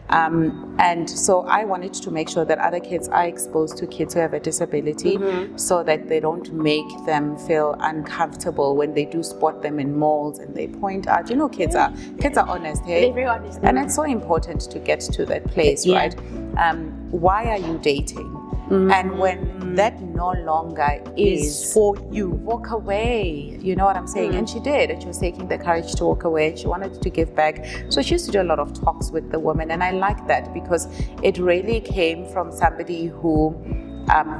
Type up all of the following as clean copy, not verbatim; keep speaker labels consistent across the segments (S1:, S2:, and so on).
S1: And so I wanted to make sure that other kids are exposed to kids who have a disability, so that they don't make them feel uncomfortable when they do spot them in malls and they point out. Kids are honest, hey?
S2: They're very honest.
S1: And it's so important to get to that place, right? Why are you dating? And when that no longer is
S2: for you,
S1: walk away. You know what I'm saying? And she did. And she was taking the courage to walk away. She wanted to give back. So she used to do a lot of talks with the women. And I like that because it really came from somebody who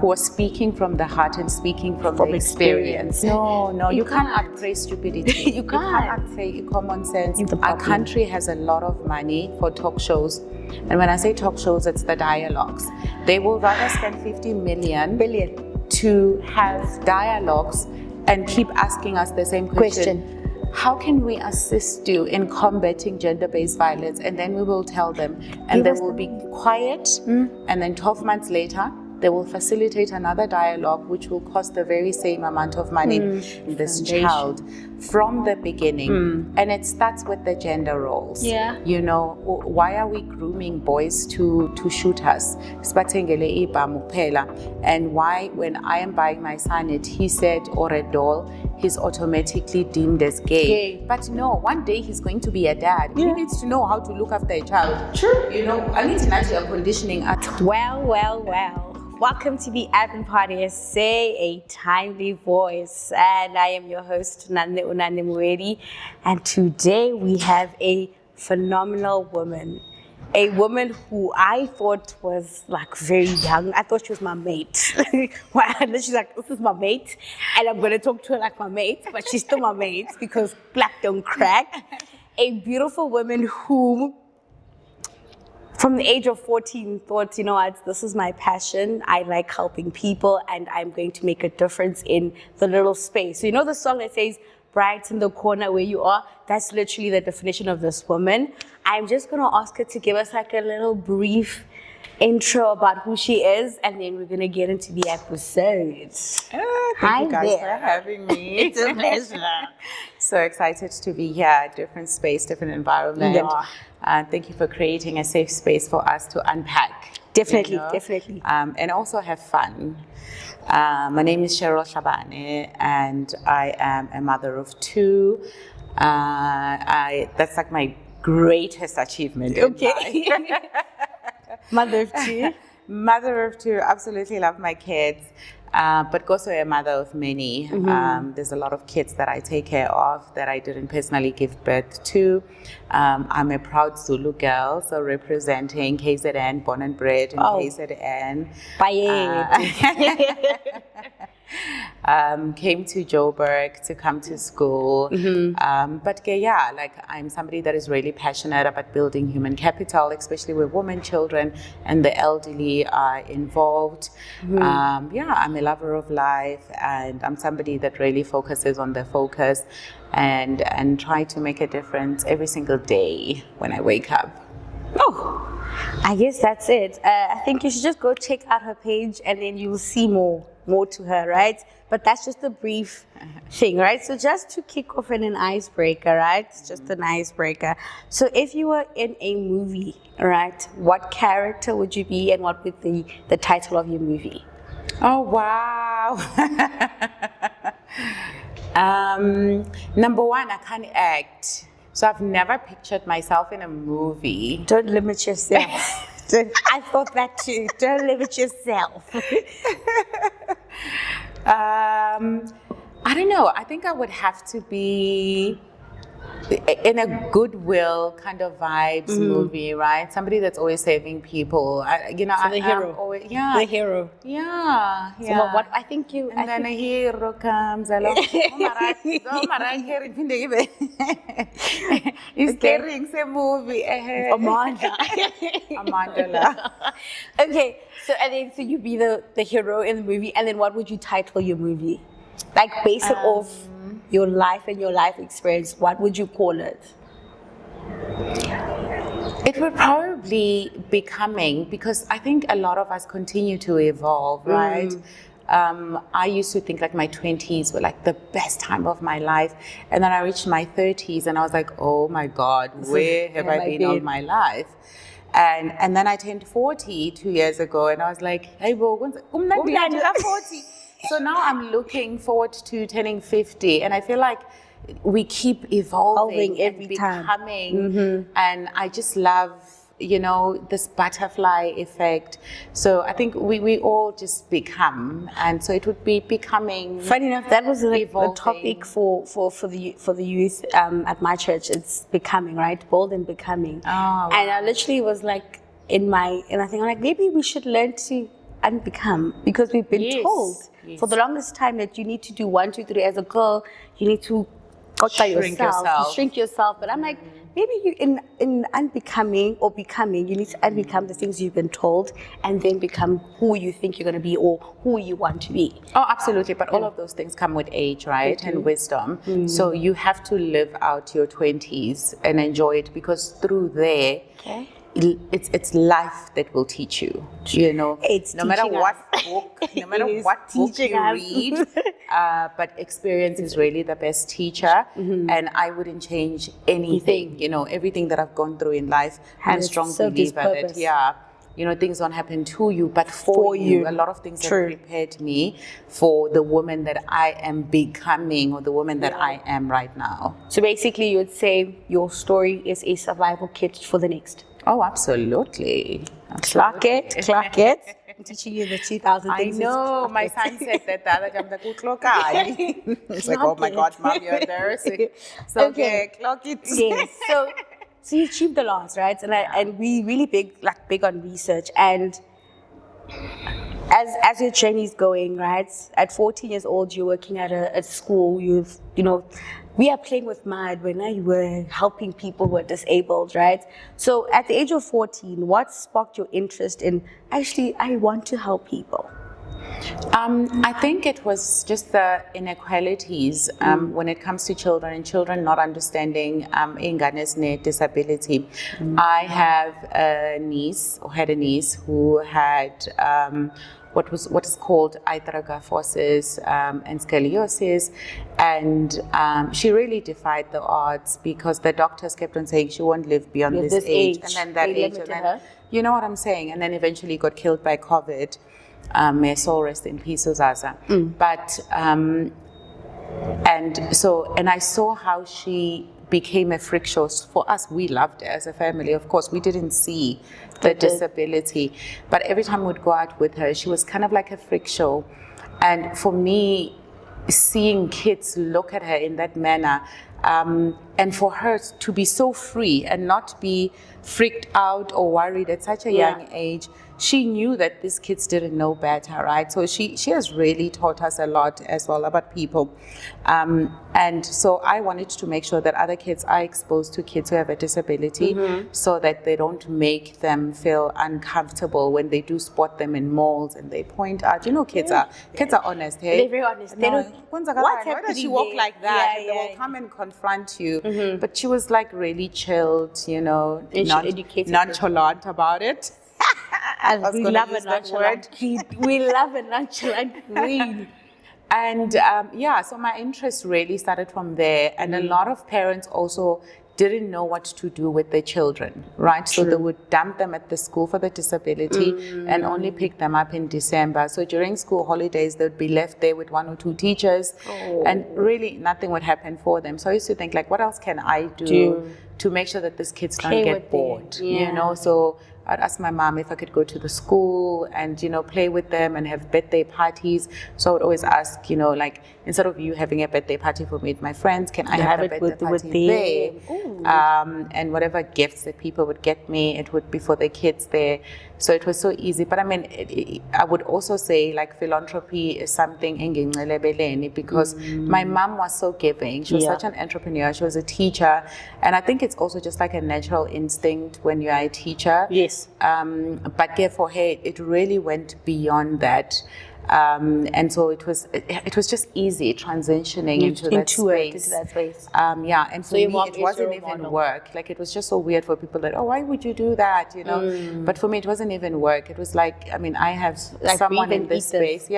S1: was speaking from the heart and speaking from the experience. No, you can't outpraise stupidity. You can't outpraise common sense. Our country has a lot of money for talk shows. And when I say talk shows, it's the dialogues. They will rather spend 50 billion to have dialogues and keep asking us the same question. How can we assist you in combating gender-based violence? And then we will tell them, and they will be quiet, and then 12 months later, they will facilitate another dialogue which will cost the very same amount of money this child from the beginning. And it starts with the gender roles. Why are we grooming boys to shoot us? And why, when I am buying my son a t-shirt or a doll, he's automatically deemed as gay. But no, one day he's going to be a dad. He needs to know how to look after a child. True. I need to natural conditioning.
S2: Well. Welcome to the AdventPod SA, a timely voice. And I am your host, Nande Unane Mueri. And today we have a phenomenal woman. A woman who I thought was like very young. I thought she was my mate. She's like, this is my mate. And I'm going to talk to her like my mate. But she's still my mate because black don't crack. A beautiful woman who, from the age of 14, thought, this is my passion. I like helping people and I'm going to make a difference in the little space. So the song that says, bright in the corner where you are? That's literally the definition of this woman. I'm just going to ask her to give us like a little brief intro about who she is, and then we're going to get into the episode.
S1: Thank you guys for having me.
S2: It's a pleasure.
S1: So excited to be here. Different space, different environment. Thank you for creating a safe space for us to unpack.
S2: Definitely.
S1: And also have fun. My name is Cheryl Hlabane, and I am a mother of two. That's like my greatest achievement.
S2: Okay. Mother of two.
S1: Mother of two. Absolutely love my kids. But also a mother of many. There's a lot of kids that I take care of that I didn't personally give birth to. I'm a proud Zulu girl, so representing KZN, born and bred in KZN. Came to Joburg to come to school. But I'm somebody that is really passionate about building human capital, especially with women, children, and the elderly are involved. I'm a lover of life, and I'm somebody that really focuses on the focus and try to make a difference every single day when I wake up.
S2: I guess that's it. I think you should just go check out her page and then you'll see more to her, right? But that's just a brief thing, right? So just to kick off in an icebreaker, right? Just an icebreaker. So if you were in a movie, right, what character would you be and what would be the title of your movie?
S1: Oh, wow. Number one, I can't act. So I've never pictured myself in a movie.
S2: Don't limit yourself. I thought that too. Don't limit yourself.
S1: I don't know. I think I would have to be in a goodwill kind of vibes movie, right? Somebody that's always saving people.
S2: The hero. The hero.
S1: Yeah.
S2: So what I think you.
S1: And then a hero comes along. He's carrying the movie.
S2: Amanda. Okay, so you be the hero in the movie, and then what would you title your movie? Like base it off your life and your life experience. What would you call it?
S1: It would probably be coming, because I think a lot of us continue to evolve, right? I used to think like my 20s were like the best time of my life, and then I reached my 30s and I was like, oh my God, where have I been all my life? And then I turned 40 2 years ago, and I was like, hey, bo, I'm 40. So now I'm looking forward to turning 50, and I feel like we keep evolving
S2: every
S1: and
S2: time.
S1: becoming, and I just love, this butterfly effect. So I think we all just become, and so it would be becoming.
S2: Funny enough, that was like the
S1: evolving.
S2: topic for the youth at my church. It's becoming, right? Bold and becoming.
S1: Oh, wow.
S2: And I literally was like and I think I'm like, maybe we should learn to unbecome, because we've been told for the longest time that you need to do 1, 2, 3 as a girl. You need to
S1: shrink yourself.
S2: Shrink yourself. But I'm like, maybe you in unbecoming or becoming, you need to unbecome the things you've been told and then become who you think you're going to be or who you want to be.
S1: Oh, absolutely. But all of those things come with age, right? And wisdom. So you have to live out your 20s and enjoy it, because through there, it's life that will teach you.
S2: It's
S1: no matter
S2: teaching
S1: what
S2: us.
S1: book, no matter what book you read, but experience is really the best teacher. And I wouldn't change anything. Everything that I've gone through in life, I'm a strong believer that things don't happen to you, but for you. A lot of things have prepared me for the woman that I am becoming, or the woman that I am right now.
S2: So basically, you would say your story is a survival kit for the next.
S1: Oh, absolutely.
S2: Clock it. I'm teaching you the 2000
S1: I
S2: things.
S1: know. My son said that the other time, it's like, oh my God, Mom, you're embarrassing. So, okay, clock it.
S2: Yes. So you achieved a lot, right? And we really big on research. And as your journey's going, right? At 14 years old, you're working at a school. We are playing with mud when you were helping people who are disabled, right? So at the age of 14, what sparked your interest in, actually, I want to help people?
S1: I think it was just the inequalities when it comes to children, and children not understanding inganes ne disability. I have a niece, or had a niece, who had what is called hyperagafosis and scoliosis, and she really defied the odds, because the doctors kept on saying she won't live beyond this age, and then that age, and then
S2: her.
S1: You know what I'm saying, and then eventually got killed by COVID. May soul rest in peace, Uzaza. But and I saw how she became a freak show for us. We loved her as a family. Of course, we didn't see the disability, but every time we'd go out with her, she was kind of like a freak show. And for me, seeing kids look at her in that manner, and for her to be so free and not be freaked out or worried at such a young age, she knew that these kids didn't know better, right? So she has really taught us a lot as well about people. And so I wanted to make sure that other kids are exposed to kids who have a disability, so that they don't make them feel uncomfortable when they do spot them in malls and they point out. Kids are honest, hey?
S2: They're very honest. They don't,
S1: why does she walk like that? And they will come and confront you. But she was like really chilled, nonchalant about it.
S2: We love a nonchalant kid. We love a nonchalant queen.
S1: And so my interest really started from there. And a lot of parents also didn't know what to do with their children, right? So they would dump them at the school for the disability and only pick them up in December. So during school holidays, they'd be left there with 1 or 2 teachers, and really nothing would happen for them. So I used to think, like, what else can I do to make sure that these kids don't get bored? So I'd ask my mom if I could go to the school and, play with them and have birthday parties. So I would always ask, like, instead of you having a birthday party for me with my friends, can I have a birthday party there? And whatever gifts that people would get me, it would be for the kids there. So it was so easy. But I mean, I would also say, like, philanthropy is something because my mom was so giving. She was such an entrepreneur. She was a teacher. And I think it's also just like a natural instinct when you are a teacher.
S2: Yes.
S1: But for her, it really went beyond that. And so it was just easy transitioning into that space. And for me, it wasn't even work. Like, it was just so weird for people that, why would you do that? But for me, it wasn't even work. It was like, I mean, I have like someone in this space.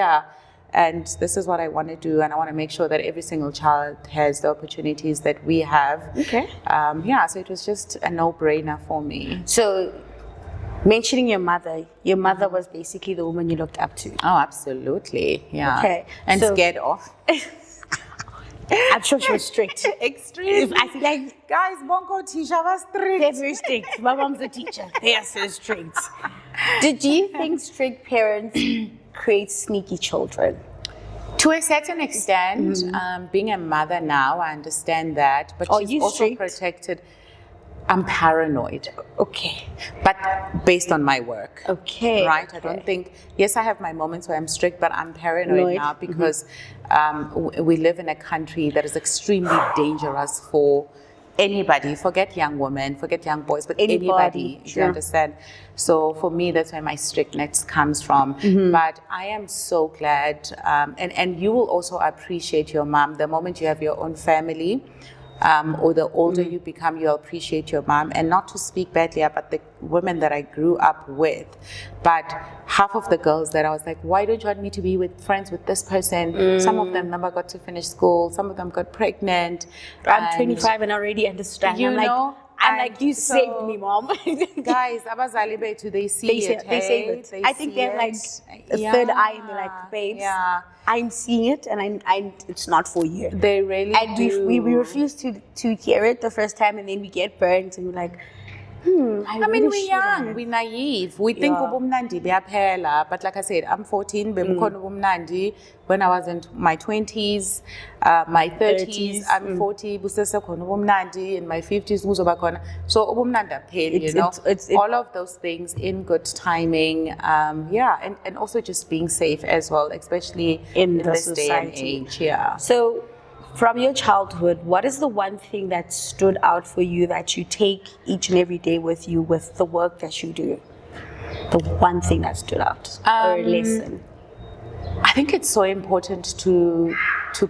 S1: And this is what I want to do, and I want to make sure that every single child has the opportunities that we have. So it was just a no-brainer for me.
S2: So Mentioning your mother was basically the woman you looked up to.
S1: Oh, absolutely. Yeah.
S2: Okay,
S1: And
S2: so-
S1: scared off.
S2: I'm sure she was strict.
S1: Extreme.
S2: I feel like
S1: Guys, Bonko Tisha was
S2: they're
S1: strict.
S2: very strict. My mom's a teacher. They are so strict. Did you think strict parents create sneaky children?
S1: To a certain extent, being a mother now, I understand that. But
S2: Oh,
S1: she's
S2: you
S1: also
S2: strict?
S1: protected. I'm paranoid,
S2: Okay.
S1: but based on my work.
S2: Okay.
S1: Right? I don't think, yes, I have my moments where I'm strict, but I'm paranoid
S2: Annoyed.
S1: now because we live in a country that is extremely dangerous for anybody. Forget young women, forget young boys, but anybody,
S2: Sure.
S1: you understand? So for me, that's where my strictness comes from. But I am so glad, and you will also appreciate your mom the moment you have your own family. Or the older you become, you'll appreciate your mom. And not to speak badly about the women that I grew up with, but half of the girls that I was like, why don't you want me to be with friends with this person? Some of them never got to finish school. Some of them got pregnant.
S2: I'm
S1: and
S2: 25 and I already understand.
S1: You
S2: I'm
S1: know,
S2: like, you
S1: so-
S2: saved me, mom.
S1: Guys, abazali bethu, they see it.
S2: They say
S1: hey?
S2: it. I think
S1: see
S2: they have like
S1: it.
S2: a third eye and they're like, babes,
S1: Yeah,
S2: I'm seeing it and I'm it's not for you.
S1: they really
S2: And
S1: do.
S2: we refuse to hear it the first time, and then we get burnt and we're like, I
S1: I mean,
S2: really
S1: we're
S2: should
S1: young,
S2: have.
S1: we're naive. We think
S2: Yeah.
S1: ubumnandi buyaphela. But like I said, I'm 14, bebukhona ubumnandi when I was in my 20s, my 30s,
S2: 30s,
S1: I'm 40, busesekhona ubumnandi, in my 50s kuzoba khona. So ubumnandi apheli, you know. All of those things in good timing. Yeah, and also just being safe as well, especially
S2: In the
S1: this day and
S2: society.
S1: age. Yeah.
S2: So, from your childhood, what is the one thing that stood out for you that you take each and every day with you with the work that you do? The one thing that stood out, or a lesson.
S1: I think it's so important to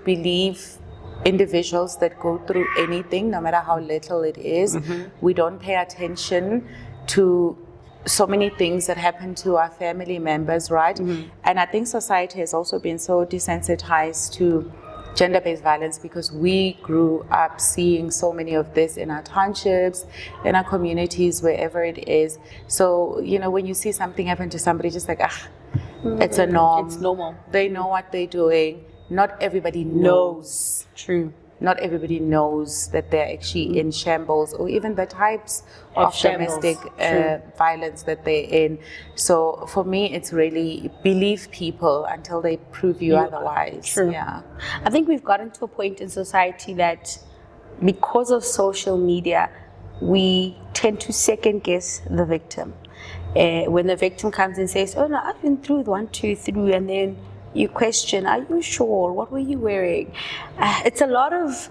S1: believe individuals that go through anything, no matter how little it is. We don't pay attention to so many things that happen to our family members, right? And I think society has also been so desensitized to gender-based violence because we grew up seeing so many of this in our townships, in our communities, wherever it is. So, you know, when you see something happen to somebody, just like, it's a norm.
S2: It's normal.
S1: They know what they're doing. Not everybody knows.
S2: True.
S1: Not everybody knows that they're actually in shambles, or even the types of
S2: shambles.
S1: domestic violence that they're in. So for me, it's really believe people until they prove you otherwise.
S2: True.
S1: Yeah.
S2: I think we've gotten to a point in society that because of social media, we tend to second guess the victim. When the victim comes and says, oh no, I've been through 1, 2, 3, and then you question, are you sure? What were you wearing? It's a lot of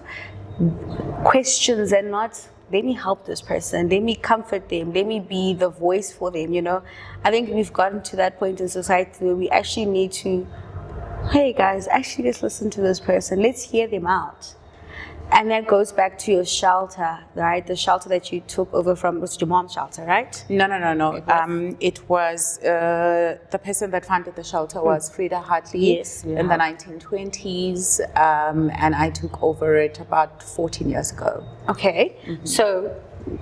S2: questions and not, let me help this person, let me comfort them, let me be the voice for them, you know. I think we've gotten to that point in society where we actually need to, hey guys, actually let's listen to this person, let's hear them out. And that goes back to your shelter, right? The shelter that you took over from, was your mom's shelter, right?
S1: No. It was the person that founded the shelter was Frida Hartley
S2: Yes,
S1: in the 1920s, and I took over it about 14 years ago.
S2: Okay, so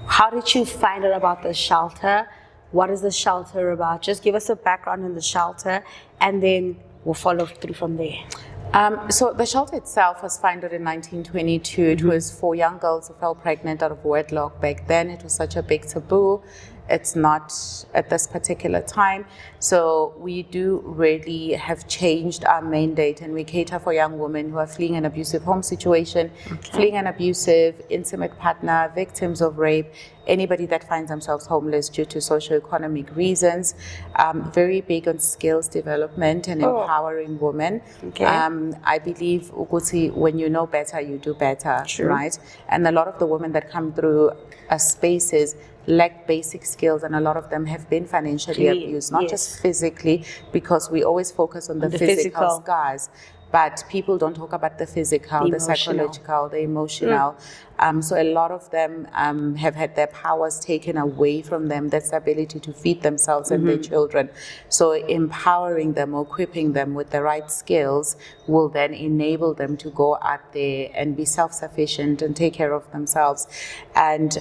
S2: how did you find out about the shelter? What is the shelter about? Just give us a background on the shelter, and then we'll follow through from there.
S1: So the shelter itself was founded in 1922. It was for young girls who fell pregnant out of wedlock. Back then, it was such a big taboo. It's not at this particular time. So we do really have changed our mandate, and we cater for young women who are fleeing an abusive home situation, fleeing an abusive, intimate partner, victims of rape, anybody that finds themselves homeless due to socioeconomic reasons. Very big on skills development and empowering women. I believe Uguti, when you know better, you do better, right? And a lot of the women that come through spaces lack basic skills, and a lot of them have been financially abused, not just physically, because we always focus on the physical scars, but people don't talk about the physical, the psychological, the emotional. So a lot of them have had their powers taken away from them, that's the ability to feed themselves and their children. So empowering them or equipping them with the right skills will then enable them to go out there and be self-sufficient and take care of themselves. And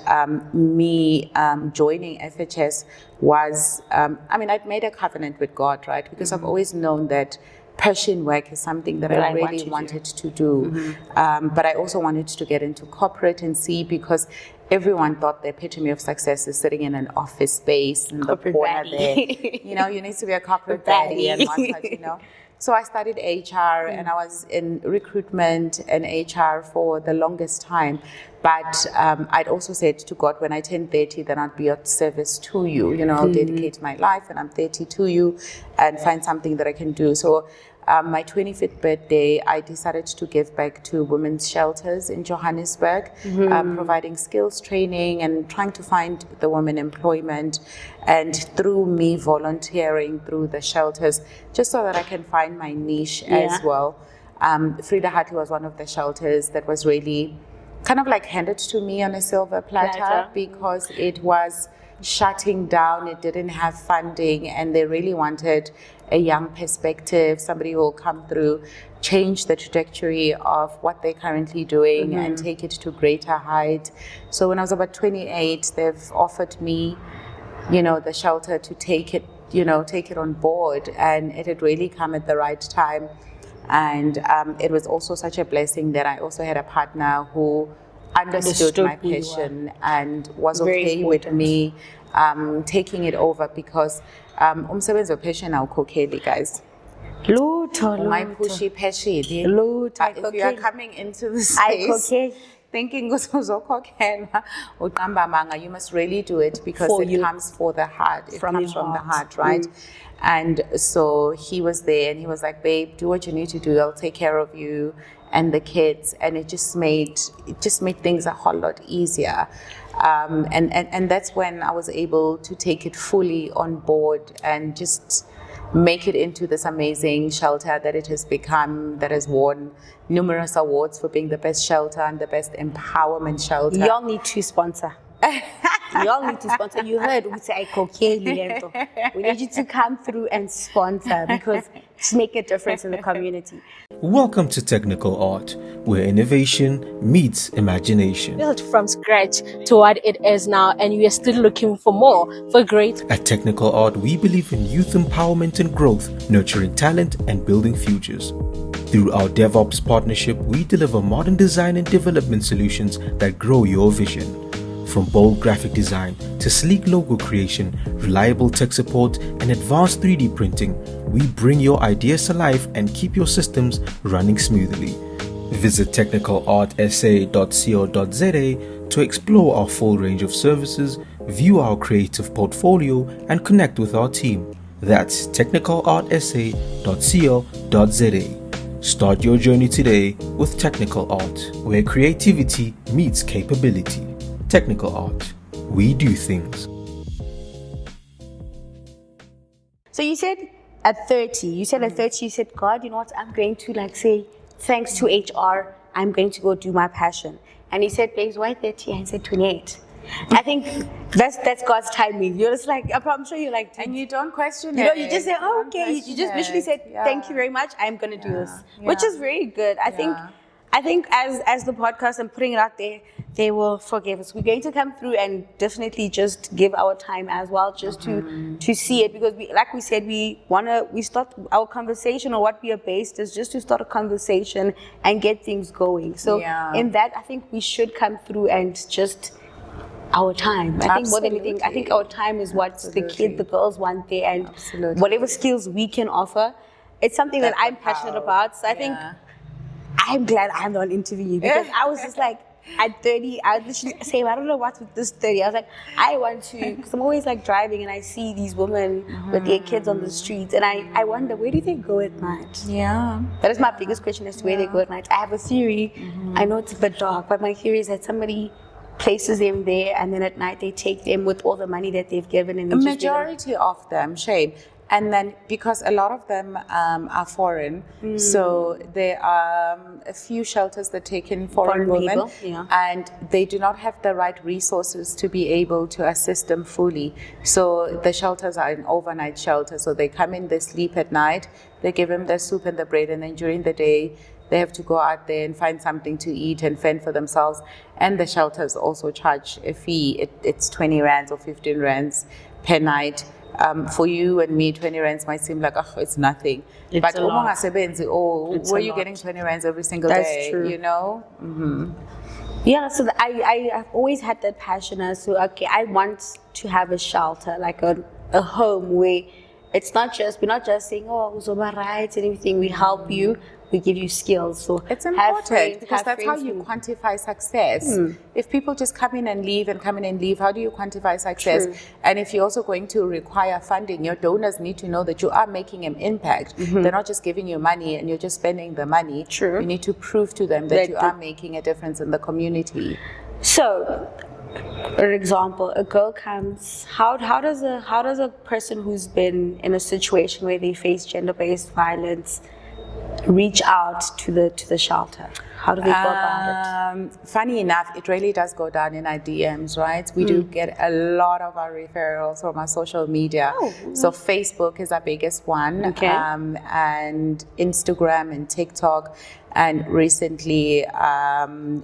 S1: me joining FHS was, I'd made a covenant with God, right? Because I've always known that passion work is something that I really wanted to do. But I also wanted to get into corporate and see, because everyone thought the epitome of success is sitting in an office space in the corner there. You need to be a corporate baddie and whatnot, So I studied HR and I was in recruitment and HR for the longest time. But I'd also said to God, when I turn 30, then I'll be of service to you. I'll dedicate my life and I'm 30 to you and find something that I can do. So my 25th birthday, I decided to give back to women's shelters in Johannesburg, providing skills training and trying to find the women employment. And through me volunteering through the shelters, just so that I can find my niche as well. Frida Hartley was one of the shelters that was really kind of like handed to me on a silver platter because it was shutting down, it didn't have funding, and they really wanted a young perspective, somebody who will come through, change the trajectory of what they're currently doing and take it to greater height. So when I was about 28, they've offered me, the shelter to take it on board, and it had really come at the right time. And it was also such a blessing that I also had a partner who understood my passion and was okay with me taking it over, because umsebenzi wepassion awukhokheli, guys. My pushy passion. If you are coming into the space thinking you must really do it, because it comes for the heart. It comes from the heart, right? And so he was there and he was like, babe, do what you need to do. I'll take care of you and the kids. And it just made things a whole lot easier. And that's when I was able to take it fully on board and just make it into this amazing shelter that it has become, that has won numerous awards for being the best shelter and the best empowerment shelter.
S2: Y'all need to sponsor. Y'all need to sponsor. You heard we say we need you to come through and sponsor, because it's make a difference in the community.
S3: Welcome to Technical Art, where innovation meets imagination.
S4: Built from scratch to what it is now, and we are still looking for more, for great.
S3: At Technical Art, we believe in youth empowerment and growth, nurturing talent and building futures. Through our DevOps partnership, we deliver modern design and development solutions that grow your vision. From bold graphic design to sleek logo creation, reliable tech support, and advanced 3D printing, we bring your ideas to life and keep your systems running smoothly. Visit technicalartsa.co.za to explore our full range of services, view our creative portfolio, and connect with our team. That's technicalartsa.co.za. Start your journey today with Technical Art, where creativity meets capability. Technical Art. We do things.
S2: So you said at 30, you said, God, you know what, I'm going to say, thanks to HR, I'm going to go do my passion. And he said, babes, why 30? And I said 28. I think that's God's timing. You're just like, I'm sure you're like,
S1: and you don't question it.
S2: You just say, oh, okay. You just literally said, thank you very much. I'm going to do this, which is very good. I think as the podcast and putting it out there, they will forgive us. We're going to come through and definitely just give our time as well, just to see it, because we start our conversation, or what we are based is just to start a conversation and get things going. So in that, I think we should come through and just our time. I think more than anything, I think our time is what the girls want there, and whatever skills we can offer, it's something that I'm passionate about. So I think I'm glad I'm not interviewing you, because I was just like, at 30, I was literally saying, I don't know what's with this 30. I was like, I want to, because I'm always driving and I see these women with their kids on the streets, and I wonder, where do they go at night?
S1: Yeah.
S2: That is my biggest question, as to where they go at night. I have a theory. I know it's a bit dark, but my theory is that somebody places them there, and then at night they take them with all the money that they've given. And
S1: the majority of them, shame. And then because a lot of them are foreign, so there are a few shelters that take in foreign women,
S2: people,
S1: and they do not have the right resources to be able to assist them fully. So the shelters are an overnight shelter, so they come in, they sleep at night, they give them the soup and the bread, and then during the day they have to go out there and find something to eat and fend for themselves. And the shelters also charge a fee. It's 20 rands or 15 rands per night. For you and me, 20 rands might seem like, oh, it's nothing.
S2: It's
S1: but
S2: a lot.
S1: were you getting 20 rands every single
S2: That's
S1: day?
S2: true.
S1: You know?
S2: Yeah, so I've always had that passion as to, okay, I want to have a shelter, like a home where it's not just, we're not just saying, oh, uzoba rights and everything, we help you, we give you skills. So
S1: It's
S2: have
S1: important
S2: friends-
S1: because
S2: have
S1: that's how
S2: friends
S1: you
S2: who-
S1: quantify success. If people just come in and leave and come in and leave, how do you quantify success?
S2: True.
S1: And if you're also going to require funding, your donors need to know that you are making an impact. They're not just giving you money and you're just spending the money.
S2: True.
S1: You need to prove to them that
S2: That
S1: you
S2: the-
S1: are making a difference in the community.
S2: So, for example, a girl comes. How does a person who's been in a situation where they face gender-based violence reach out to the shelter? How do they go about it?
S1: Funny enough, it really does go down in our DMs, right? We do get a lot of our referrals from our social media. So Facebook is our biggest one,
S2: Okay.
S1: and Instagram and TikTok. And recently,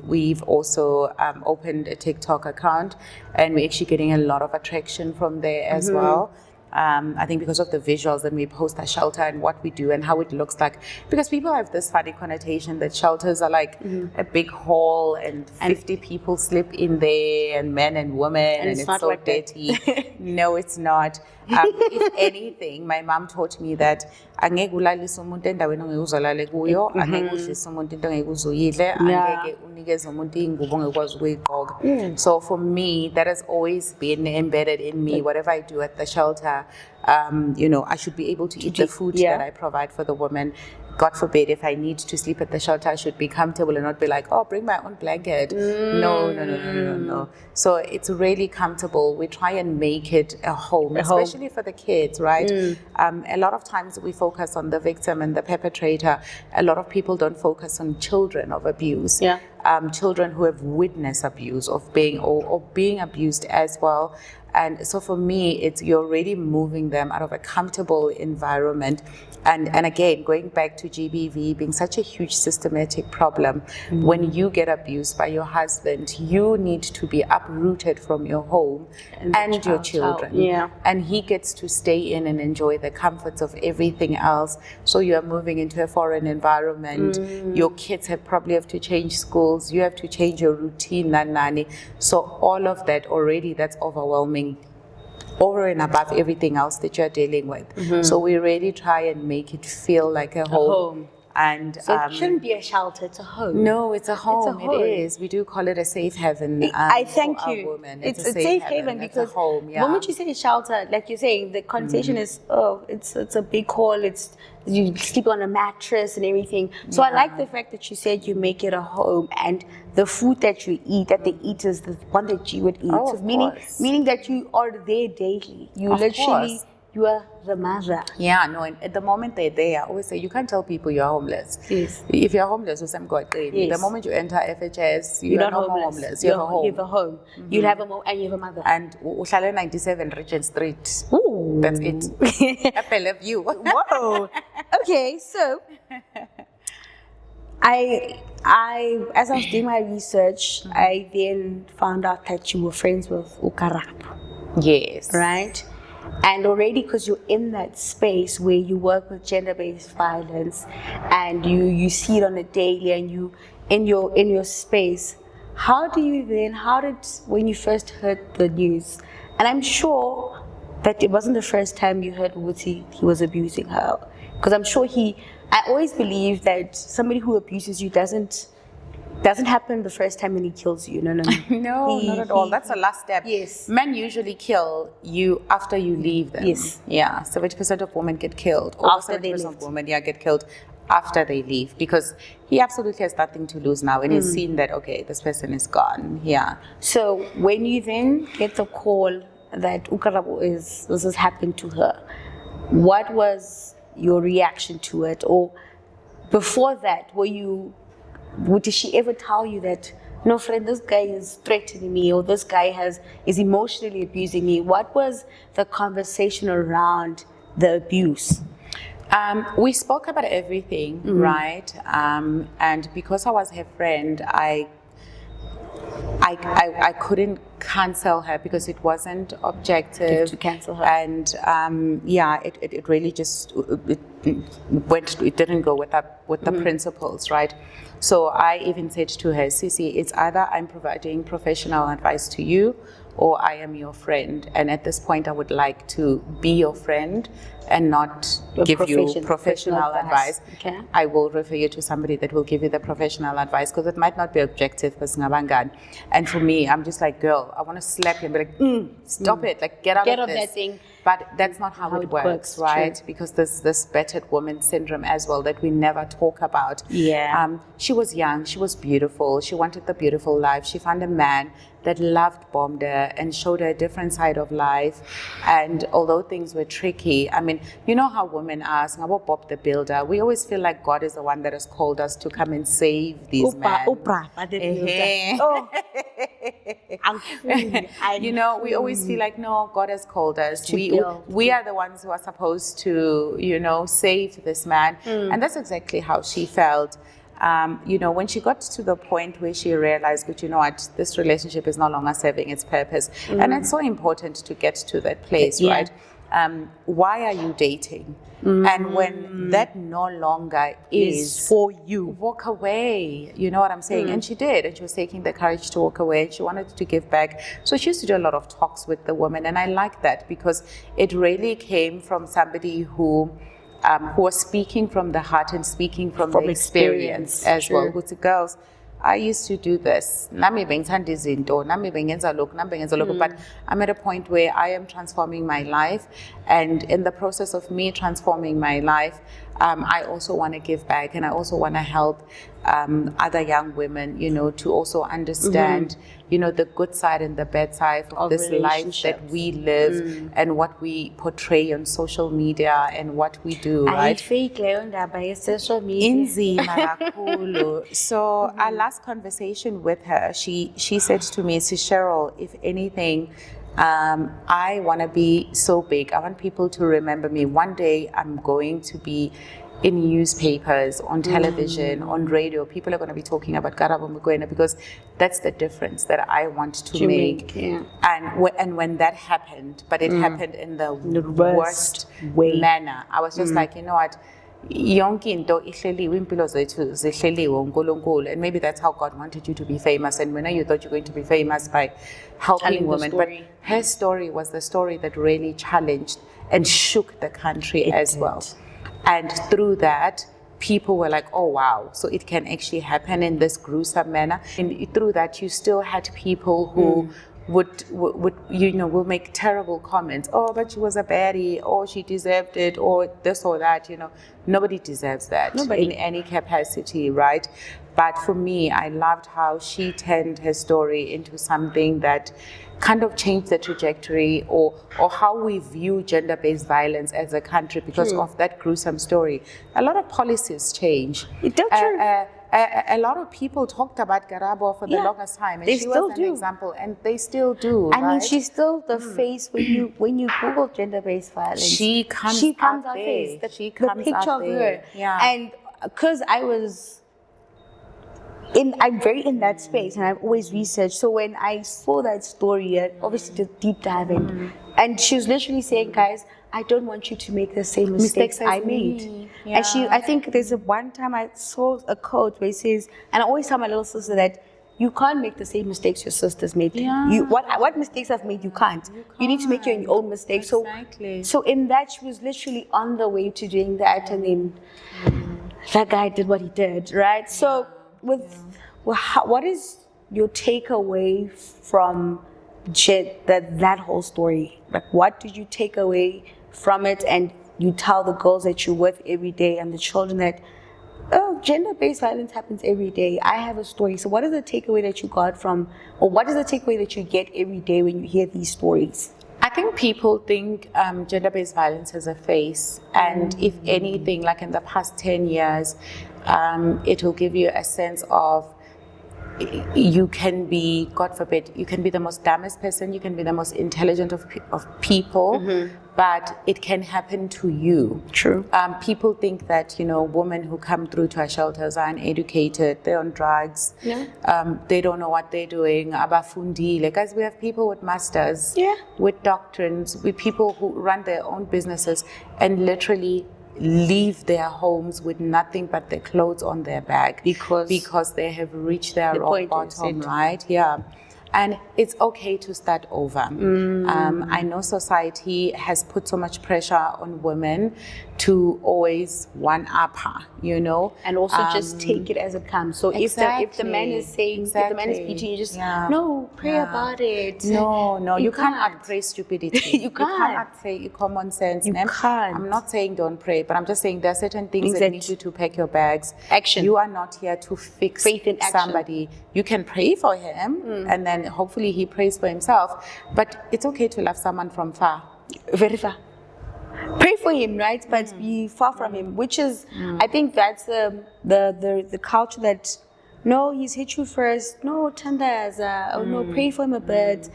S1: we've also opened a TikTok account, and we're actually getting a lot of attraction from there as well. I think because of the visuals that we post at shelter and what we do and how it looks like, because people have this funny connotation that shelters are like a big hall and 50 people sleep in there and men and women and
S2: it's
S1: it's
S2: not
S1: so
S2: like that.
S1: dirty. No, it's not. If anything, my mom taught me that angeke ulalise umuntu endaweni ongeke uzolale kuyo, angeke udlise umuntu into ongeke uzuyidle, angeke unikeze umuntu ingubo ongekwazi ukuyigqoka. So for me, that has always been embedded in me. Whatever I do at the shelter, I should be able to eat the food that I provide for the women. God forbid, if I need to sleep at the shelter, I should be comfortable and not be like, oh, bring my own blanket. No. So it's really comfortable. We try and make it a home, especially for the kids, right? A lot of times we focus on the victim and the perpetrator. A lot of people don't focus on children of abuse.
S2: Yeah.
S1: Children who have witnessed abuse of being or being abused as well. And so for me, it's you're already moving them out of a comfortable environment. And again, going back to GBV being such a huge systematic problem, when you get abused by your husband, you need to be uprooted from your home and your children.
S2: Yeah.
S1: And he gets to stay in and enjoy the comforts of everything else. So you are moving into a foreign environment. Your kids probably have to change schools. You have to change your routine, nanani. So all of that already, that's overwhelming, over and above everything else that you're dealing with. So we really try and make it feel like a home. And
S2: So it shouldn't be a shelter; it's a home.
S1: no, it's a home.
S2: home.
S1: It is. We do call it a safe haven.
S2: I thank
S1: for our
S2: you.
S1: women.
S2: It's a safe haven
S1: It's
S2: because
S1: a home.
S2: the
S1: Yeah.
S2: moment you say shelter, like you're saying, the connotation is it's a big hall. It's you sleep on a mattress and everything. So I like the fact that you said you make it a home, and the food that you eat, that they eat, is the one that you would eat.
S1: Oh,
S2: So
S1: of
S2: meaning
S1: course.
S2: that you are there daily. You
S1: Of
S2: literally
S1: course.
S2: you are the mother.
S1: Yeah, no, and at the moment they're there, I always say you can't tell people you're homeless.
S2: Yes.
S1: If you're homeless, the
S2: Yes.
S1: moment you enter FHS,
S2: You're
S1: you're
S2: not
S1: no more
S2: homeless.
S1: homeless. You have a home.
S2: You have a home. You have a home, and you have a mother.
S1: And uhlala 97 Regent Street.
S2: Ooh.
S1: That's it. Apple of you.
S2: Whoa. Okay, so I as I was doing my research, I then found out that you were friends with Ukarapu,
S1: Yes.
S2: right? And already, because you're in that space where you work with gender-based violence, and you see it on a daily, and you in your space, how did when you first heard the news, and I'm sure that it wasn't the first time you heard Wuti he was abusing her, because I'm sure I always believe that somebody who abuses you doesn't happen the first time when he kills you. No.
S1: No, not at all. That's the last step.
S2: Yes.
S1: Men usually kill you after you leave them.
S2: Yes.
S1: Yeah, 70% of women get killed.
S2: After they
S1: 70%
S2: leave.
S1: of women, get killed after they leave, because he absolutely has nothing to lose now, and he's seen that, okay, this person is gone. Yeah.
S2: So when you then get the call that Ukarabu this has happened to her, what was your reaction to it? Or before that, did she ever tell you that, no, friend, this guy is threatening me, or this guy is emotionally abusing me? What was the conversation around the abuse?
S1: We spoke about everything, right? And because I was her friend, I couldn't cancel her because it wasn't objective.
S2: To cancel her.
S1: And it really just it didn't go with the principles, right? So I even said to her, Sissy, it's either I'm providing professional advice to you or I am your friend. And at this point, I would like to be your friend and not give you professional advice.
S2: Okay.
S1: I will refer you to somebody that will give you the professional advice because it might not be objective. And for me, I'm just like, girl, I want to slap you and be like, stop it, like get out of this.
S2: That thing.
S1: But that's not how it works, right?
S2: True.
S1: Because there's this battered woman syndrome as well that we never talk about.
S2: Yeah.
S1: She was young, she was beautiful, she wanted the beautiful life. She found a man that bombed her and showed her a different side of life. And although things were tricky, I mean, you know how women ask, about Bob the Builder, we always feel like God is the one that has called us to come and save these men. You know, we always feel like, no, God has called us. We are the ones who are supposed to, you know, save this man. And that's exactly how she felt. You know, when she got to the point where she realized, but you know what, this relationship is no longer serving its purpose. And it's so important to get to that place, right? Why are you dating? And when that no longer is
S2: for you,
S1: walk away. You know what I'm saying? And she did. And she was taking the courage to walk away. She wanted to give back. So she used to do a lot of talks with the woman. And I like that because it really came from somebody who was speaking from the heart and speaking from the experience as well. Good girls, I used to do this. But I'm at a point where I am transforming my life, and in the process of me transforming my life, I also want to give back, and I also want to help other young women, you know, to also understand, you know, the good side and the bad side of this life that we live and what we portray on social media and what we do, right?
S2: Social media.
S1: So our last conversation with her, she said to me, Cheryl, if anything, I want to be so big. I want people to remember me. One day I'm going to be in newspapers, on television, on radio. People are going to be talking about Karabo Mokoena because that's the difference that I want to make.
S2: Yeah.
S1: And when that happened, but it happened in the worst manner, I was just like, you know what? And maybe that's how God wanted you to be famous. And when you thought you were going to be famous by helping women, but her story was the story that really challenged and shook the country as well. And through that, people were like, oh wow, so it can actually happen in this gruesome manner. And through that, you still had people who would you know, will make terrible comments. Oh, but she was a baddie, or she deserved it, or this or that, you know. Nobody deserves that in any capacity, right? But for me, I loved how she turned her story into something that kind of changed the trajectory or how we view gender-based violence as a country because of that gruesome story. A lot of policies change. A lot of people talked about Karabo for the longest time, and she was an example, and they still do.
S2: I mean, she's still the face when you Google gender-based violence.
S1: She comes
S2: out
S1: there.
S2: face. The
S1: She comes
S2: picture
S1: out
S2: of
S1: there.
S2: her,
S1: Yeah.
S2: and because I'm very in that space, and I've always researched. So when I saw that story, I obviously did deep diving, and she was literally saying, guys, I don't want you to make the same mistakes I made.
S1: Yeah.
S2: And I think there's one time I saw a quote where it says, and I always tell my little sister that you can't make the same mistakes your sisters made.
S1: Yeah.
S2: What mistakes I've made, you can't. You need to make your own mistakes.
S1: Exactly.
S2: So in that, she was literally on the way to doing that, and then that guy did what he did, right? So what is your takeaway from that whole story? Like, what did you take away from it, and you tell the girls that you're with every day and the children that, oh, gender-based violence happens every day. I have a story. So what is the takeaway that you got from, or what is the takeaway that you get every day when you hear these stories?
S1: I think people think gender-based violence has a face, and if anything, like in the past 10 years, it will give you a sense of you can be, God forbid, you can be the most dumbest person, you can be the most intelligent of people, but it can happen to you.
S2: True.
S1: People think that, women who come through to our shelters are uneducated, they're on drugs, they don't know what they're doing, abafundile. Guys, we have people with masters, with doctrines, with people who run their own businesses and literally leave their homes with nothing but their clothes on their back because they have reached their rock bottom, right? Yeah. And it's okay to start over. I know society has put so much pressure on women to always one-up her,
S2: And also just take it as it comes. So if the man is saying, if the man is beating you, just, no, pray about it.
S1: No, you can't pray stupidity.
S2: You can't
S1: say common sense.
S2: You can't.
S1: I'm not saying don't pray, but I'm just saying there are certain things that need you to pack your bags.
S2: Action.
S1: You are not here to fix
S2: faith in action.
S1: Somebody. You can pray for him, and then hopefully he prays for himself. But it's okay to love someone from far.
S2: Very far. Pray for him, right? But be far from him, which is, I think that's the culture that, no, he's hit you first. No, Tandaza. Oh, no, pray for him a bit.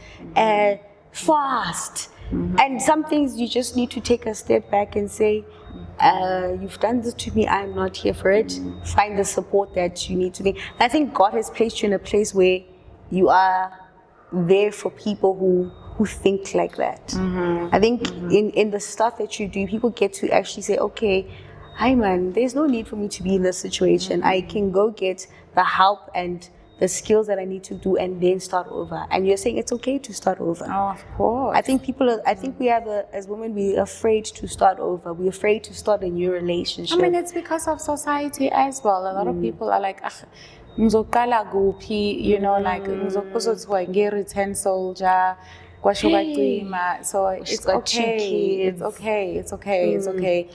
S2: Fast. And some things you just need to take a step back and say, you've done this to me, I'm not here for it. Find the support that you need to be. I think God has placed you in a place where you are there for people who think like that. I think in the stuff that you do, people get to actually say, okay, hi man, there's no need for me to be in this situation. I can go get the help and the skills that I need to do and then start over. And you're saying it's okay to start over.
S1: Oh, of course.
S2: I think we have, as women, we're afraid to start over. We're afraid to start a new relationship.
S1: I mean, it's because of society as well. A lot of people are like, ngizokala kuphi, like ngizokuzothiwa nge-return soldier. So it's okay. It's okay. It's okay. It's okay.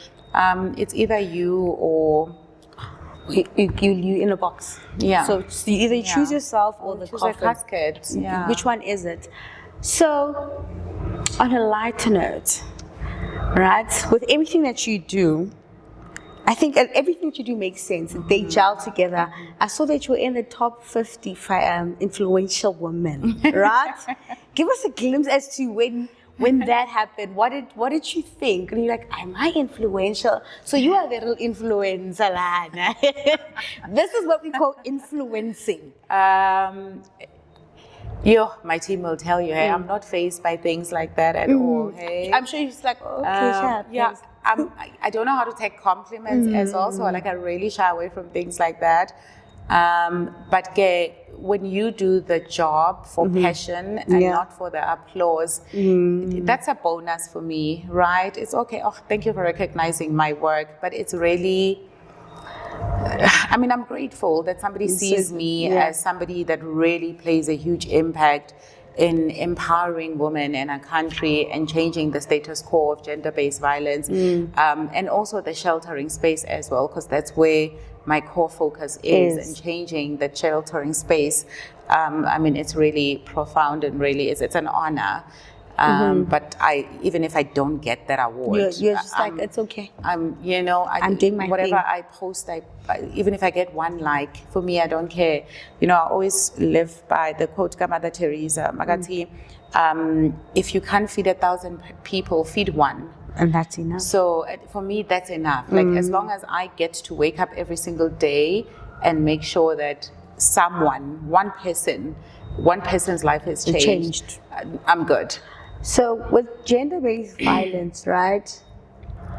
S1: It's either you or
S2: you in a box.
S1: Yeah.
S2: So you either choose yourself or the
S1: choose a casket.
S2: Yeah. Which one is it? So, on a lighter note, right? With everything that you do, I think everything that you do makes sense. They gel together. I saw that you were in the top 50 influential women, right? Give us a glimpse as to when that happened. What did you think? And you're like, am I influential? So you are the real influencer, Lana. This is what we call influencing.
S1: My team will tell you, hey, I'm not fazed by things like that at all. Hey,
S2: I'm sure you're just like, okay,
S1: yeah. I don't know how to take compliments as well, so I really shy away from things like that. But when you do the job for passion and not for the applause, that's a bonus for me, right? It's okay. Oh, thank you for recognizing my work, but it's really, I'm grateful that somebody sees me as somebody that really plays a huge impact in empowering women in our country and changing the status quo of gender-based violence, and also the sheltering space as well, because that's where my core focus is in changing the sheltering space. It's really profound and really it's an honor. But even if I don't get that award,
S2: you're just like, it's okay.
S1: I'm doing my
S2: whatever
S1: thing. I post, even if I get one like, for me, I don't care. I always live by the quote by Mother Teresa, Magati, if you can't feed 1,000 people, feed one.
S2: And that's enough.
S1: So for me, that's enough. Like as long as I get to wake up every single day and make sure that one person's life has changed. I'm good.
S2: So with gender-based violence, right,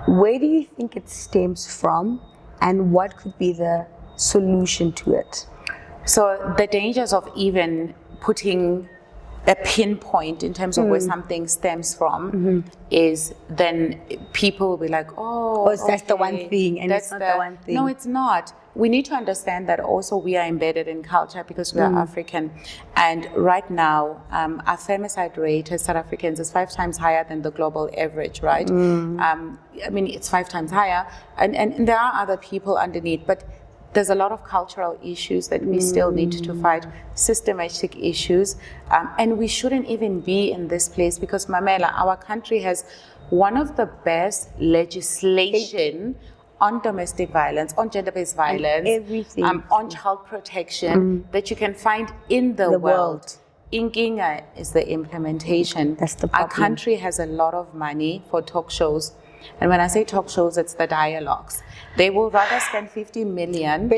S2: where do you think it stems from and what could be the solution to it?
S1: So the dangers of even putting a pinpoint in terms of where something stems from is then people will be like,
S2: that's the one thing, and it's not the one thing.
S1: No, it's not. We need to understand that also we are embedded in culture because we are African. And right now, our femicide rate as South Africans is 5 times higher than the global average, right? It's 5 times higher. And there are other people underneath, but there's a lot of cultural issues that we still need to fight, systematic issues, and we shouldn't even be in this place because, Mamela, our country has one of the best legislation on domestic violence, on gender-based violence,
S2: everything.
S1: On child protection that you can find in the world. Inkinga is the implementation.
S2: That's the
S1: Our
S2: problem.
S1: country has a lot of money for talk shows. And when I say talk shows, it's the dialogues. They will rather spend 50 billion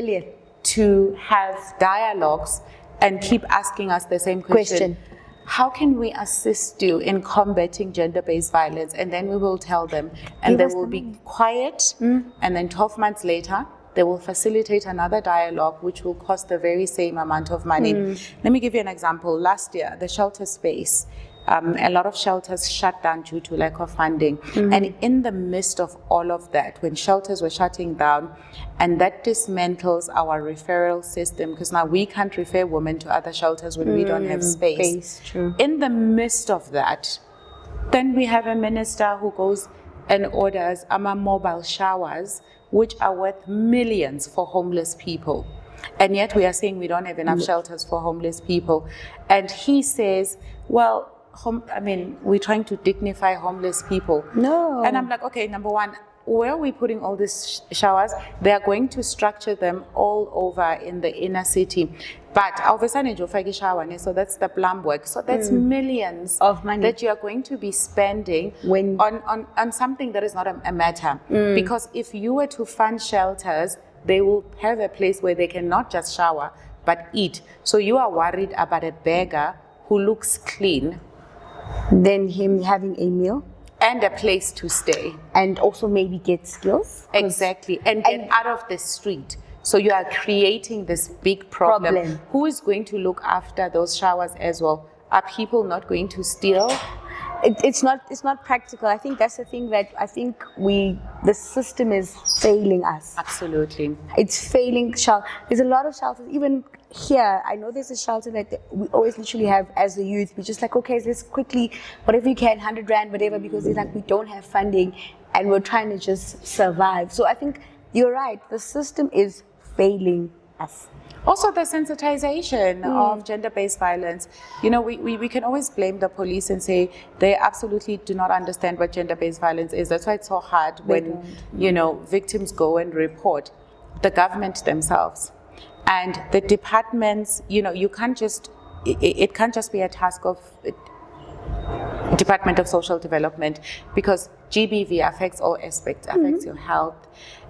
S1: to have dialogues and keep asking us the same question. How can we assist you in combating gender-based violence? And then we will tell them, and they will be quiet, and then 12 months later, they will facilitate another dialogue, which will cost the very same amount of money. Let me give you an example. Last year, the shelter space, a lot of shelters shut down due to lack of funding. And in the midst of all of that, when shelters were shutting down, and that dismantles our referral system, because now we can't refer women to other shelters when we don't have space.
S2: True.
S1: In the midst of that, then we have a minister who goes and orders mobile showers, which are worth millions for homeless people. And yet we are saying we don't have enough shelters for homeless people. And he says, well, we're trying to dignify homeless people.
S2: No.
S1: And I'm like, okay, number one, where are we putting all these showers? They are going to structure them all over in the inner city. But so that's the plum work. So that's millions
S2: of money
S1: that you are going to be spending on something that is not a matter. Because if you were to fund shelters, they will have a place where they can not just shower, but eat. So you are worried about a beggar who looks clean.
S2: Then him having a meal.
S1: And a place to stay.
S2: And also maybe get skills.
S1: Exactly. And get out of the street. So you are creating this big problem. Who is going to look after those showers as well? Are people not going to steal?
S2: It's not practical. I think that's the thing that I think the system is failing us.
S1: Absolutely.
S2: It's failing. There's a lot of shelters, even here. I know there's a shelter that we always literally have as a youth. We're just like, okay, let's quickly, whatever you can, 100 rand, whatever, because it's like we don't have funding and we're trying to just survive. So I think you're right. The system is failing us.
S1: Also, the sensitization of gender-based violence. You know, we can always blame the police and say they absolutely do not understand what gender-based violence is. That's why it's so hard when, victims go and report the government themselves. And the departments, you can't just, it can't just be a task of Department of Social Development, because GBV affects all aspects, affects your health,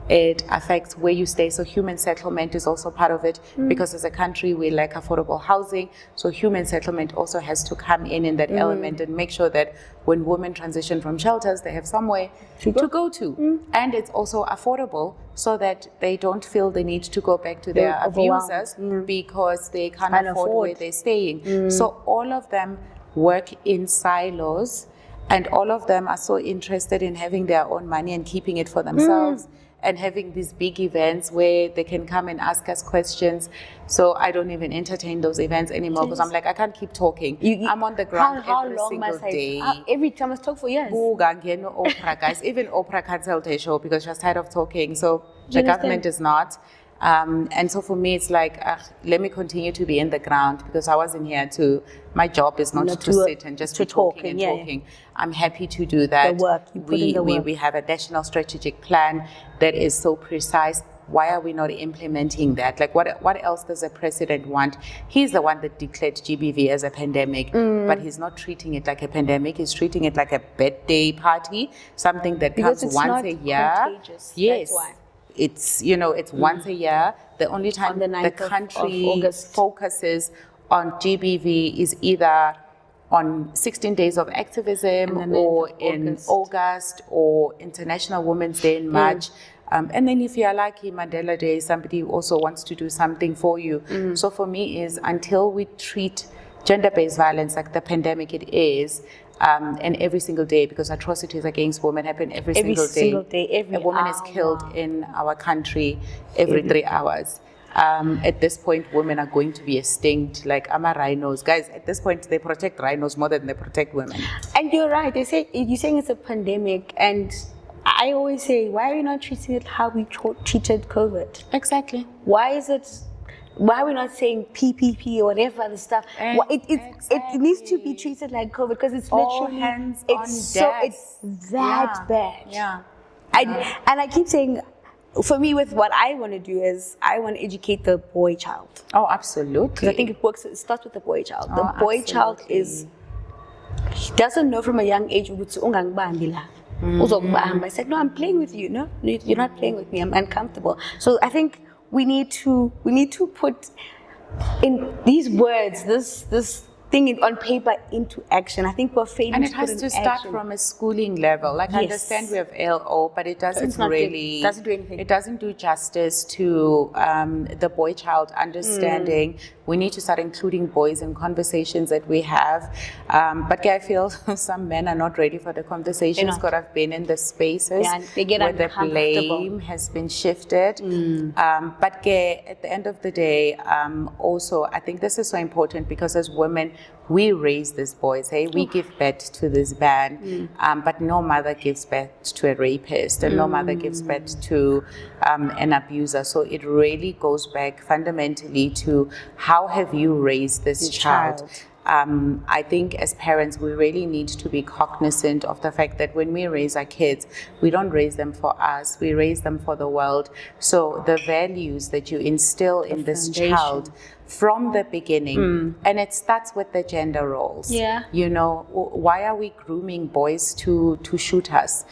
S1: it affects where you stay. So human settlement is also part of it, because as a country we lack affordable housing. So human settlement also has to come in that element and make sure that when women transition from shelters, they have somewhere to go to. And it's also affordable so that they don't feel the need to go back to their abusers because they can't afford where they're staying. So all of them work in silos, and all of them are so interested in having their own money and keeping it for themselves. And having these big events where they can come and ask us questions. So I don't even entertain those events anymore because I'm like, I can't keep talking. I'm on the ground every single day.
S2: Every time I must talk for years.
S1: Oprah, guys. Even Oprah canceled her show because she was tired of talking. So the government is not. And so for me, it's like, let me continue to be in the ground because I wasn't here to, my job is not to sit and just be talking and talking. I'm happy to do that.
S2: The work, you put in the work.
S1: We have a national strategic plan that is so precise. Why are we not implementing that? Like, what else does a president want? He's the one that declared GBV as a pandemic, but he's not treating it like a pandemic. He's treating it like a birthday party, something that comes once a year.
S2: Contagious.
S1: Yes.
S2: That's why.
S1: It's, it's once a year. The only time the country focuses on GBV is either on 16 days of activism or in August or International Women's Day in March. And then if you are lucky, Mandela Day, somebody also wants to do something for you. So for me is until we treat gender-based violence like the pandemic it is, and every single day, because atrocities against women happen every single day. A woman is killed in our country every 3 hours. At this point, women are going to be extinct, like rhinos. Guys, at this point, they protect rhinos more than they protect women.
S2: And you're right. You're saying it's a pandemic, and I always say, why are we not treating it how we treated COVID?
S1: Exactly.
S2: Why are we not saying PPP or whatever the stuff? It needs to be treated like COVID because it's literally
S1: hands on deck.
S2: It's that bad.
S1: Yeah.
S2: And I keep saying, for me, with what I want to do is I want to educate the boy child.
S1: Oh, absolutely.
S2: Because I think it starts with the boy child. The boy child he doesn't know from a young age. I said, no, I'm playing with you. No, you're not playing with me. I'm uncomfortable. So I think we need to put in these words this thing on paper into action. I think we're failing.
S1: And it has to start from a schooling level. Like I understand we have LO, but it doesn't really
S2: doesn't do anything.
S1: It doesn't do justice to the boy child understanding. We need to start including boys in conversations that we have. But I feel some men are not ready for the conversations because I've been in the spaces
S2: they get
S1: where the blame has been shifted. But at the end of the day, also, I think this is so important because as women, we raise these boys, we give birth to this man, but no mother gives birth to a rapist and no mother gives birth to an abuser. So it really goes back fundamentally to how have you raised this child? I think as parents, we really need to be cognizant of the fact that when we raise our kids, we don't raise them for us, we raise them for the world. So the values that you instill in this child from the beginning, and it starts with the gender roles. You know, why are we grooming boys to shoot us?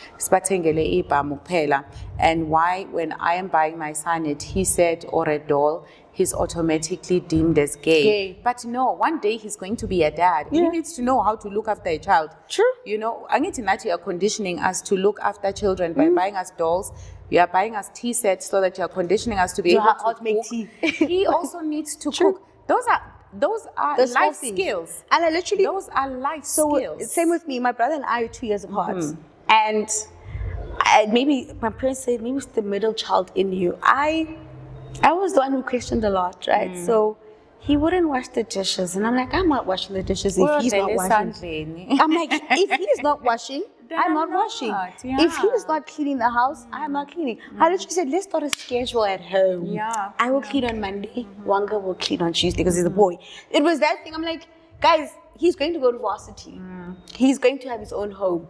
S1: And why, when I am buying my son a T-set or a doll, he's automatically deemed as gay. But no, one day he's going to be a dad. He needs to know how to look after a child.
S2: True.
S1: You know, Angitinati are conditioning us to look after children by buying us dolls. You are buying us tea sets so that you're conditioning us to be able to
S2: make
S1: cook.
S2: tea.
S1: He also needs to cook. Those are life skills.
S2: And I literally,
S1: those are life skills.
S2: Same with me. My brother and I are 2 years apart. And maybe my parents say, maybe it's the middle child in you. I was the one who questioned a lot, right? So he wouldn't wash the dishes. And I'm like, I'm not washing the dishes if he's not washing. I'm like, if he's not washing, I'm not washing. If he's not cleaning the house, I'm not cleaning. I literally said, let's start a schedule at home. I will clean on Monday, Wanga will clean on Tuesday because he's a boy. It was that thing. I'm like, guys, he's going to go to varsity. He's going to have his own home.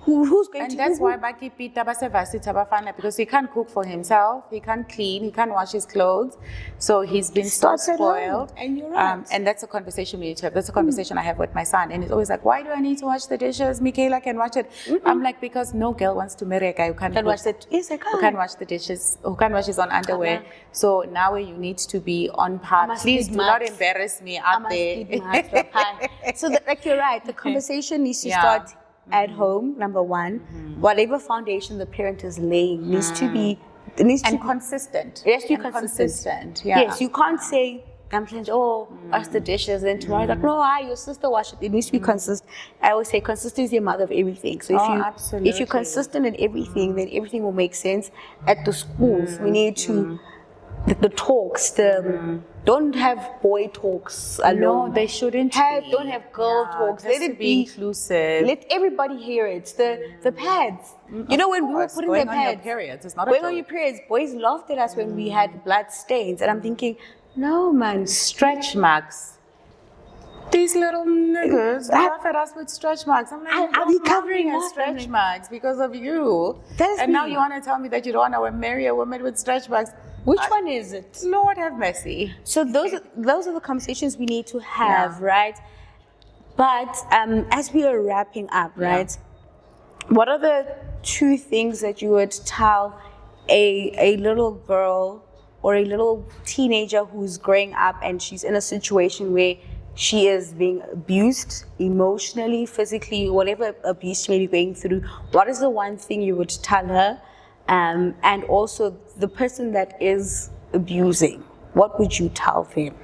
S2: Who's going to?
S1: And that's why Baki Pita Basevasi Tabafana, because he can't cook for himself, he can't clean, he can't wash his clothes. So he's been so spoiled.
S2: And you're right.
S1: And that's a conversation we need to have. That's a conversation I have with my son. And he's always like, why do I need to wash the dishes? Michaela can wash it. I'm like, because no girl wants to marry a guy who can't
S2: wash it. Yes, I can.
S1: Who can't wash the dishes, who can't wash his own underwear. So now you need to be on par. Please do not embarrass me out there.
S2: So like you're right, the conversation needs to start at home, number one. Whatever foundation the parent is laying needs to be
S1: consistent.
S2: It has to be consistent. Yes, you can't say, wash the dishes, and tomorrow like, no, your sister wash it. It needs to be consistent. I always say consistency is the mother of everything. So if you're consistent in everything, then everything will make sense. At the schools, we need to the talks, don't have boy talks alone.
S1: No, they shouldn't
S2: don't have girl talks. Let it be
S1: inclusive.
S2: Let everybody hear it. The pads. You know, when we were putting the pads,
S1: periods, it's not
S2: going on your periods, boys laughed at us when we had blood stains. And I'm thinking, no man,
S1: stretch marks. These little niggas laugh at us with stretch marks. I'm like,
S2: I'll be covering
S1: us stretch marks because of you. Now you want to tell me that you don't want to marry a woman with stretch marks.
S2: Which one is it?
S1: Lord have mercy.
S2: So those are the conversations we need to have, right? But as we are wrapping up, right? What are the 2 things that you would tell a little girl or a little teenager who's growing up and she's in a situation where she is being abused emotionally, physically, whatever abuse she may be going through? What is the one thing you would tell her? And also the person that is abusing, what would you tell them?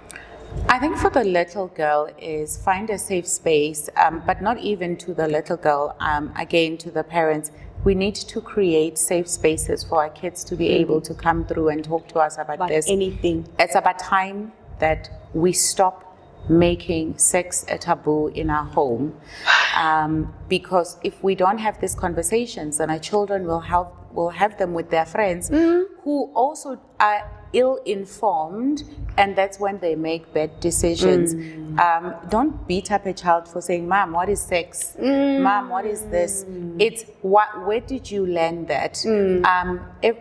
S1: I think for the little girl is find a safe space, but not even to the little girl, again to the parents. We need to create safe spaces for our kids to be able to come through and talk to us about this.
S2: Anything.
S1: It's about time that we stop making sex a taboo in our home. Because if we don't have these conversations, then our children will have them with their friends who also are ill-informed, and that's when they make bad decisions. Don't beat up a child for saying, Mom, what is sex? Mom, what is this? It's where did you learn that?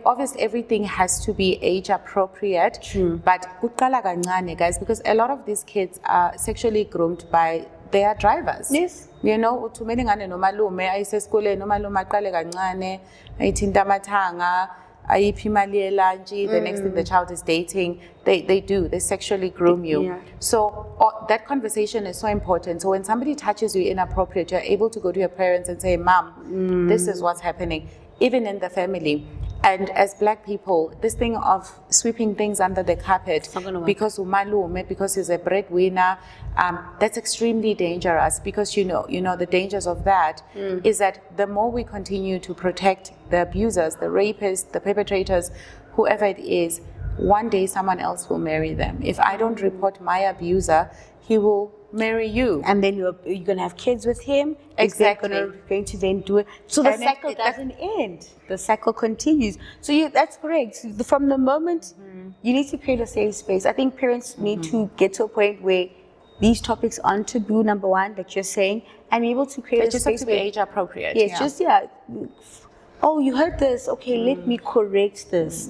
S1: Obviously, everything has to be age appropriate, but kuqala kancane, guys, because a lot of these kids are sexually groomed by their drivers.
S2: Yes.
S1: You know, uthumela ingane nomalume ayisesikoleni, nomalume aqale kancane, ayithinta amathanga, ayiphi imali yelunch, the next thing the child is dating, they sexually groom you.
S2: Yeah.
S1: So that conversation is so important. So when somebody touches you inappropriate, you're able to go to your parents and say, Mom, this is what's happening, even in the family. And as Black people, this thing of sweeping things under the carpet because umalume, because he's a breadwinner, that's extremely dangerous, because you know the dangers of that is that the more we continue to protect the abusers, the rapists, the perpetrators, whoever it is, one day someone else will marry them. If I don't report my abuser, he will marry you.
S2: And then you're going to have kids with him.
S1: Exactly.
S2: Going to then do it. So the cycle doesn't end. The cycle continues. So that's correct. So from the moment you need to create a safe space, I think parents need to get to a point where these topics aren't taboo, number one, like you're saying, and be able to create a space.
S1: They just have to be age appropriate.
S2: Yes, oh, you heard this. Okay, let me correct this.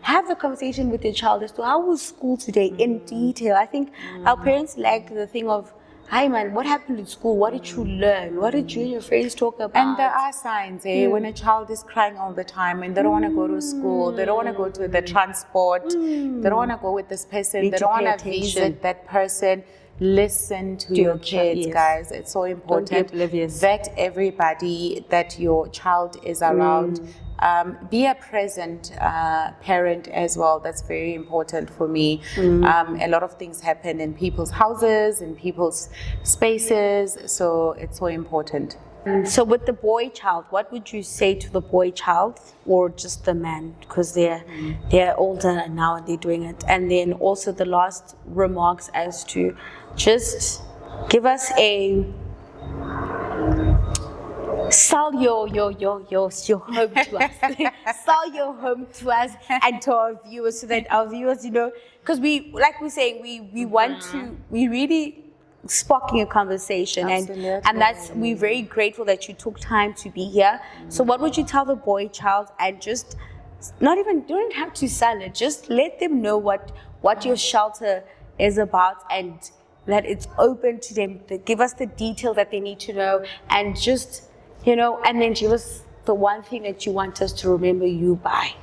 S2: Have the conversation with your child as to how was school today in detail. I think our parents lack the thing of, hi man, what happened at school? What did you learn? What did you and your friends talk about?
S1: And there are signs, when a child is crying all the time and they don't want to go to school, they don't want to go to the transport, they don't want to go with this person, they don't want to visit that person. Listen to your kids, guys. It's so important. Vet everybody that your child is around. Be a present parent as well. That's very important for me. A lot of things happen in people's houses, in people's spaces, so it's so important.
S2: So with the boy child, what would you say to the boy child, or just the man, because they're older now and they're doing it? And then also the last remarks as to just give us a sell your home to us. Sell your home to us and to our viewers, so that our viewers, because we, like we're saying, we want to, we really sparking a conversation. And that's, we're very grateful that you took time to be here. So what would you tell the boy child, and just don't have to sell it, just let them know what your shelter is about, and that it's open to them, to give us the detail that they need to know, and just, and then give us the one thing that you want us to remember you by.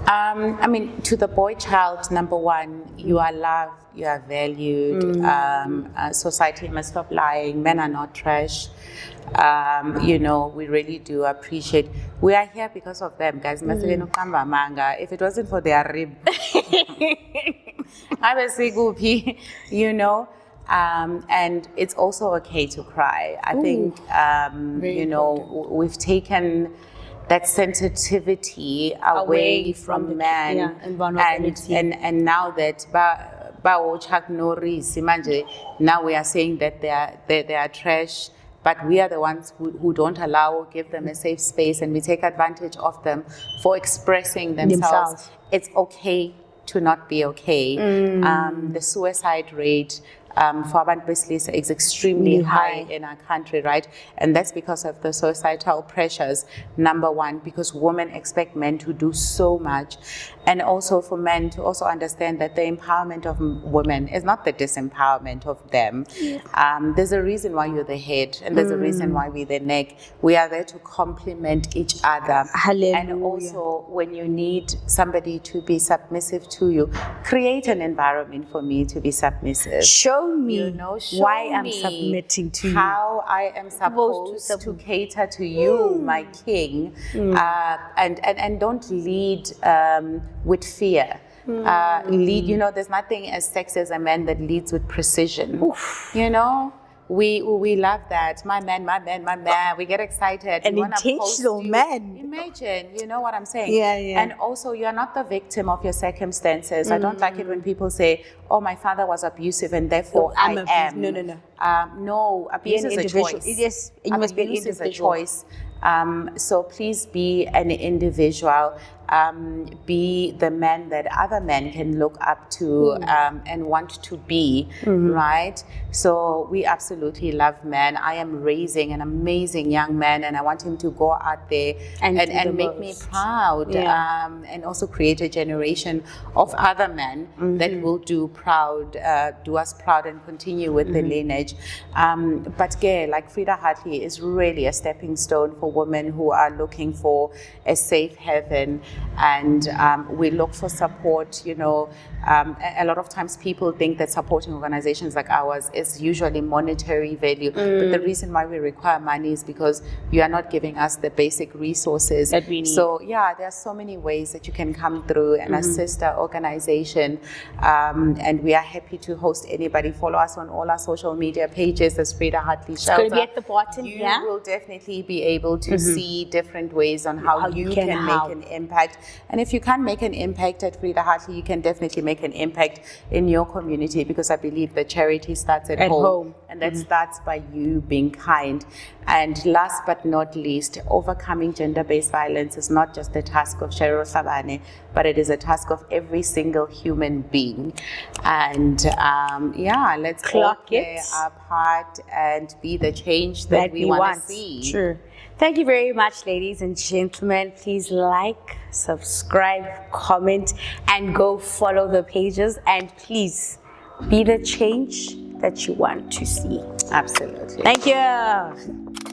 S1: To the boy child, number one, you are loved, you are valued. Society must stop lying. Men are not trash. We really do appreciate. We are here because of them, guys. If it wasn't for their rib, I would say goopy, and it's also okay to cry. I think, we've taken that sensitivity away from men,
S2: and vulnerability.
S1: And now that now we are saying that they are trash, but we are the ones who don't allow or give them a safe space, and we take advantage of them for expressing themselves. It's okay to not be okay. The suicide rate for abantu besilisa is extremely high in our country, right? And that's because of the societal pressures, number one, because women expect men to do so much. And also for men to also understand that the empowerment of women is not the disempowerment of them. There's a reason why you're the head, and there's a reason why we're the neck. We are there to complement each other.
S2: Hallelujah.
S1: And also, when you need somebody to be submissive to you, create an environment for me to be submissive.
S2: Show me why I'm
S1: me
S2: submitting to you.
S1: How I am supposed to cater to you, my king. And don't lead with fear. Lead, there's nothing as sexy as a man that leads with precision. we love that. My man. We get excited.
S2: An
S1: We wanna
S2: intentional
S1: post you.
S2: man.
S1: Imagine, you know what I'm saying?
S2: Yeah, yeah.
S1: And also, you're not the victim of your circumstances. I don't like it when people say, "Oh, my father was abusive, and therefore
S2: I'm
S1: I
S2: abused."
S1: am."
S2: No.
S1: No, abuse
S2: an
S1: is a
S2: individual.
S1: choice.
S2: Yes, you must be an
S1: Abuse is a
S2: individual.
S1: choice. So please be an individual. Be the man that other men can look up to and want to be, right? So we absolutely love men. I am raising an amazing young man, and I want him to go out there
S2: And do the
S1: and make me
S2: most.
S1: proud,
S2: Yeah.
S1: and also create a generation of other men that will do us proud and continue with the lineage. But like Frida Hartley is really a stepping stone for women who are looking for a safe haven, and we look for support. You know, a lot of times people think that supporting organizations like ours is usually monetary value, but the reason why we require money is because you are not giving us the basic resources
S2: that we need.
S1: So there are so many ways that you can come through and assist our organization, and we are happy to host anybody. Follow us on all our social media pages as Frida Hartley Shelter.
S2: It's going to be at the bottom.
S1: You will definitely be able to see different ways on how you can
S2: help.
S1: make an impact. And if you can't make an impact at Frida Hartley, you can definitely make an impact in your community, because I believe that charity starts at home. And that starts by you being kind. And last but not least, overcoming gender-based violence is not just the task of Cheryl Hlabane, but it is a task of every single human being. And let's all play our part and be the change that we want to see.
S2: True. Thank you very much, ladies and gentlemen. Please like, subscribe, comment, and go follow the pages. And please be the change that you want to see.
S1: Absolutely.
S2: Thank you.